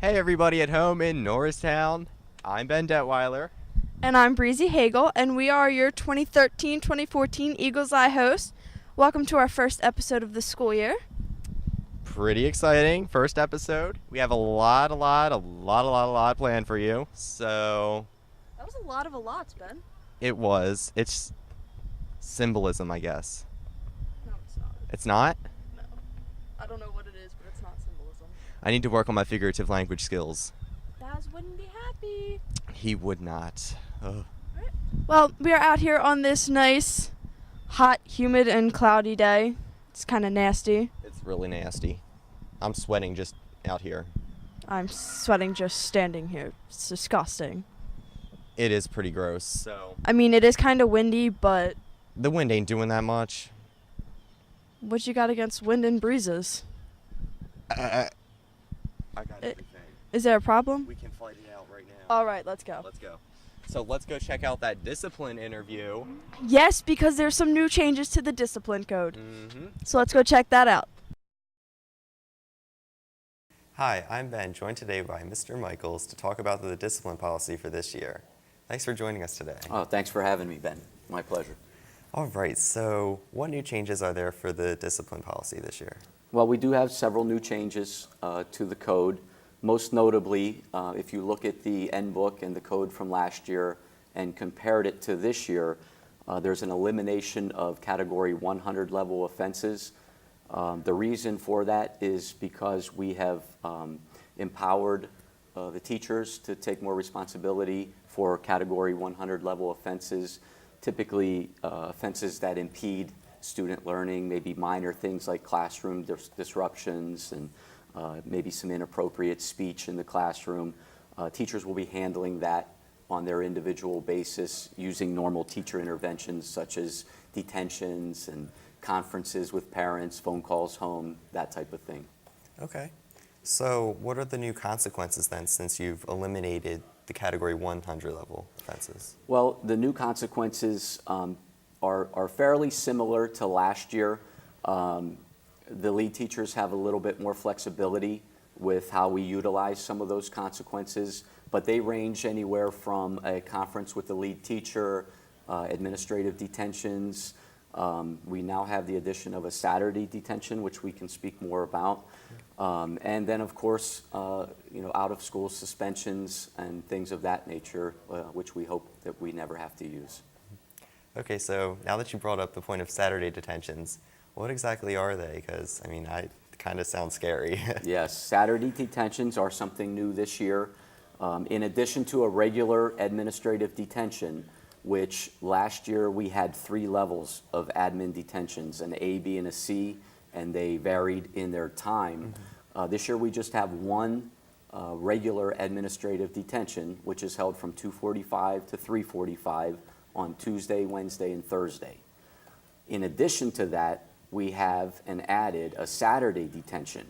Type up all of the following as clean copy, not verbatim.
Hey everybody at home in Norristown. I'm Ben Detweiler. And I'm Breezy Hagel, and we are your 2013-2014 Eagles Eye hosts. Welcome to our first episode of the school year. Pretty exciting. First episode. We have a lot planned for you. So That was a lot of lots, Ben. it's symbolism, I guess. No, it's not. It's not? No. I don't know what it is, but it's not symbolism. I need to work on my figurative language skills. Baz wouldn't be happy. He would not. Ugh. Well, we are out here on this nice, hot, humid, and cloudy day. It's kind of nasty. It's really nasty. I'm sweating just out here. I'm sweating just standing here. It's disgusting. It is pretty gross. So I mean, it is kind of windy, but the wind ain't doing that much. what you got against wind and breezes? I got everything. Is there a problem? We can fight it out right now. All right, let's go. Let's go. So let's go check out that discipline interview. Yes, because there's some new changes to the discipline code. Mm-hmm. So let's go check that out. Hi, I'm Ben, joined today by Mr. Michaels to talk about the discipline policy for this year. Thanks for joining us today. Oh, thanks for having me, Ben. My pleasure. All right, so what new changes are there for the discipline policy this year? Well, we do have several new changes to the code. Most notably, if you look at the N book and the code from last year and compared it to this year, there's an elimination of category 100 level offenses. The reason for that is because we have empowered the teachers to take more responsibility for category 100 level offenses, typically offenses that impede student learning, maybe minor things like classroom disruptions and maybe some inappropriate speech in the classroom. Teachers will be handling that on their individual basis using normal teacher interventions such as detentions and conferences with parents, phone calls home, that type of thing. Okay. So what are the new consequences then, since you've eliminated the category 100 level offenses? Well, the new consequences are fairly similar to last year. The lead teachers have a little bit more flexibility with how we utilize some of those consequences, but they range anywhere from a conference with the lead teacher, administrative detentions. We now have the addition of a Saturday detention, which we can speak more about. And then, of course, out-of-school suspensions and things of that nature, which we hope that we never have to use. Okay, so now that you brought up the point of Saturday detentions, what exactly are they? Because, I mean, it kind of sounds scary. Yes, Saturday detentions are something new this year. In addition to a regular administrative detention, which last year we had 3 levels of admin detentions, an A, B, and a C, and they varied in their time. Mm-hmm. This year we just have one regular administrative detention, which is held from 2:45 to 3:45 on Tuesday, Wednesday, and Thursday. In addition to that, we have added a Saturday detention,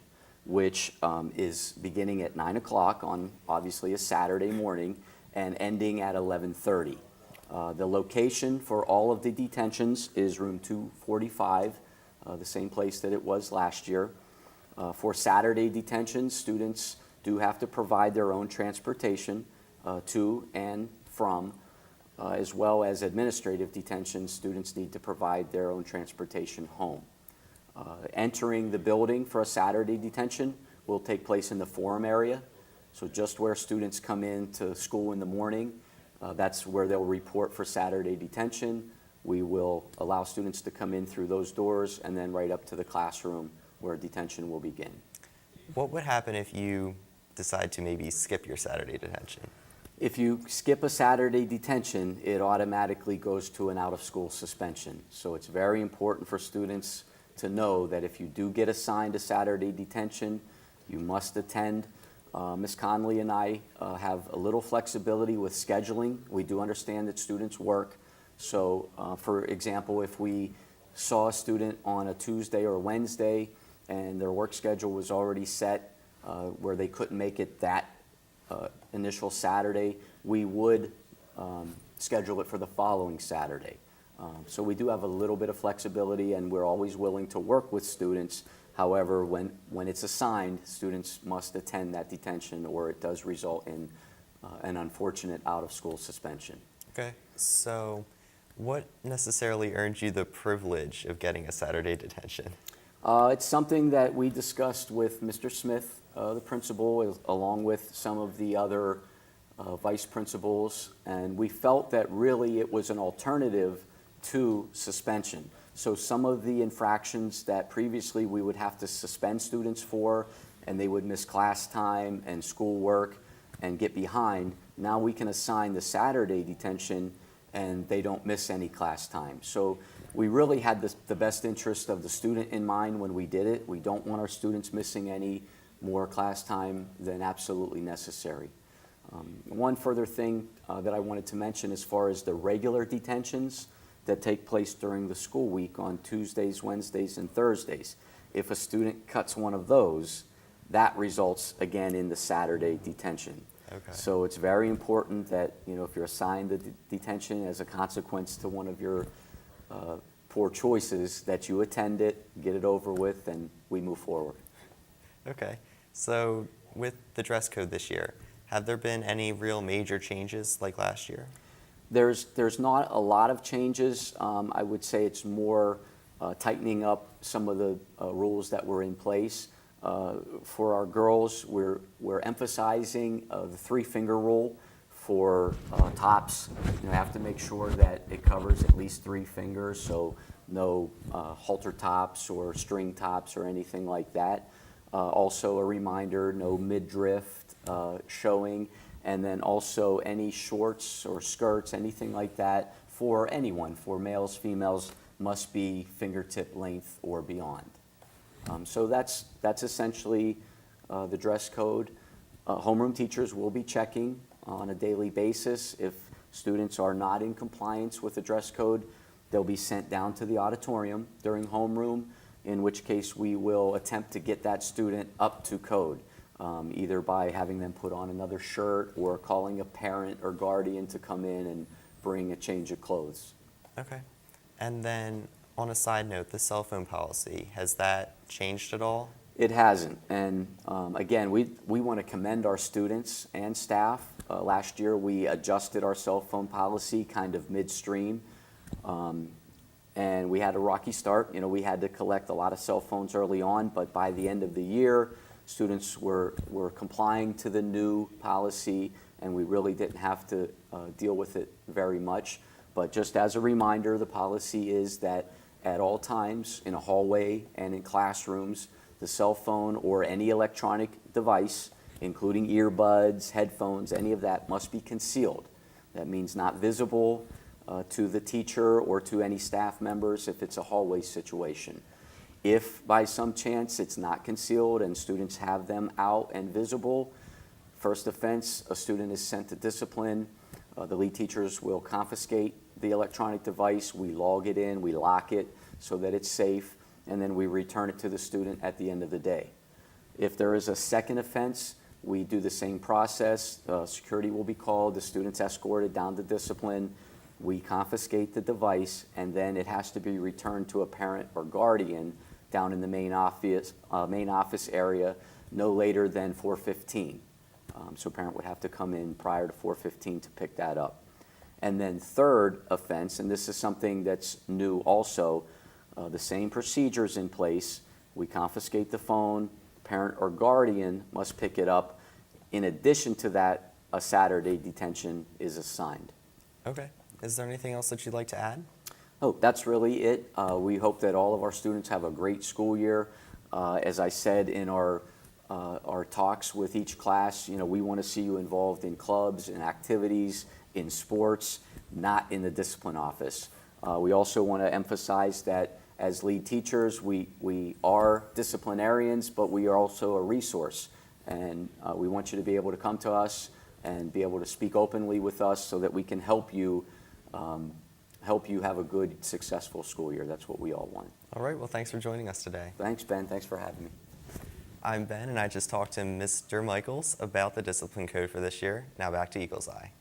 which is beginning at 9 o'clock on obviously a Saturday morning and ending at 11:30. The location for all of the detentions is room 245, the same place that it was last year. For Saturday detentions, students do have to provide their own transportation to and from, as well as administrative detention, students need to provide their own transportation home. Entering the building for a Saturday detention will take place in the forum area, so just where students come in to school in the morning, that's where they'll report for Saturday detention. We will allow students to come in through those doors and then right up to the classroom where detention will begin. What would happen if you decide to maybe skip your Saturday detention? If you skip a Saturday detention, it automatically goes to an out-of-school suspension. So it's very important for students to know that if you do get assigned a Saturday detention, you must attend. Ms. Conley and I have a little flexibility with scheduling. We do understand that students work. So, for example, if we saw a student on a Tuesday or Wednesday and their work schedule was already set where they couldn't make it that initial Saturday, we would schedule it for the following Saturday. So we do have a little bit of flexibility, and we're always willing to work with students. However, when it's assigned, students must attend that detention, or it does result in an unfortunate out-of-school suspension. Okay, so what necessarily earned you the privilege of getting a Saturday detention? It's something that we discussed with Mr. Smith, the principal, along with some of the other vice principals, and we felt that really it was an alternative to suspension. So some of the infractions that previously we would have to suspend students for, and they would miss class time and schoolwork and get behind, now we can assign the Saturday detention and they don't miss any class time. So we really had the best interest of the student in mind when we did it. We don't want our students missing any more class time than absolutely necessary. One further thing that I wanted to mention as far as the regular detentions that take place during the school week on Tuesdays, Wednesdays, and Thursdays. If a student cuts one of those, that results again in the Saturday detention. Okay. So it's very important that, if you're assigned the detention as a consequence to one of your poor choices, that you attend it, get it over with, and we move forward. Okay, so with the dress code this year, have there been any real major changes like last year? There's not a lot of changes. I would say it's more tightening up some of the rules that were in place. For our girls, we're emphasizing the three-finger rule for tops. You have to make sure that it covers at least 3 fingers, so no halter tops or string tops or anything like that. Also a reminder, no midriff showing, and then also any shorts or skirts, anything like that, for anyone, for males, females, must be fingertip length or beyond. So that's essentially the dress code. Homeroom teachers will be checking on a daily basis. If students are not in compliance with the dress code, they'll be sent down to the auditorium during homeroom, in which case we will attempt to get that student up to code, either by having them put on another shirt or calling a parent or guardian to come in and bring a change of clothes. Okay, and then on a side note, the cell phone policy, has that changed at all? It hasn't, and again, we want to commend our students and staff. Last year we adjusted our cell phone policy kind of midstream, and we had a rocky start. We had to collect a lot of cell phones early on, but by the end of the year, students were complying to the new policy, and we really didn't have to deal with it very much. But just as a reminder, the policy is that at all times in a hallway and in classrooms, the cell phone or any electronic device, including earbuds, headphones, any of that, must be concealed. That means not visible to the teacher or to any staff members if it's a hallway situation. If by some chance it's not concealed and students have them out and visible, first offense, a student is sent to discipline. The lead teachers will confiscate the electronic device. We log it in, we lock it so that it's safe, and then we return it to the student at the end of the day. If there is a second offense, we do the same process. Security will be called, the student's escorted down to discipline. We confiscate the device, and then it has to be returned to a parent or guardian down in the main office area no later than 4:15. So a parent would have to come in prior to 4:15 to pick that up. And then third offense, and this is something that's new also, the same procedures in place. We confiscate the phone, parent or guardian must pick it up. In addition to that, a Saturday detention is assigned. Okay. Is there anything else that you'd like to add? Oh, that's really it. We hope that all of our students have a great school year. As I said in our talks with each class, we want to see you involved in clubs and activities, in sports, not in the discipline office. We also want to emphasize that as lead teachers, we are disciplinarians, but we are also a resource. And we want you to be able to come to us and be able to speak openly with us so that we can help you have a good, successful school year. That's what we all want. All right, well, thanks for joining us today. Thanks, Ben. Thanks for having me. I'm Ben, and I just talked to Mr. Michaels about the discipline code for this year. Now back to Eagles Eye.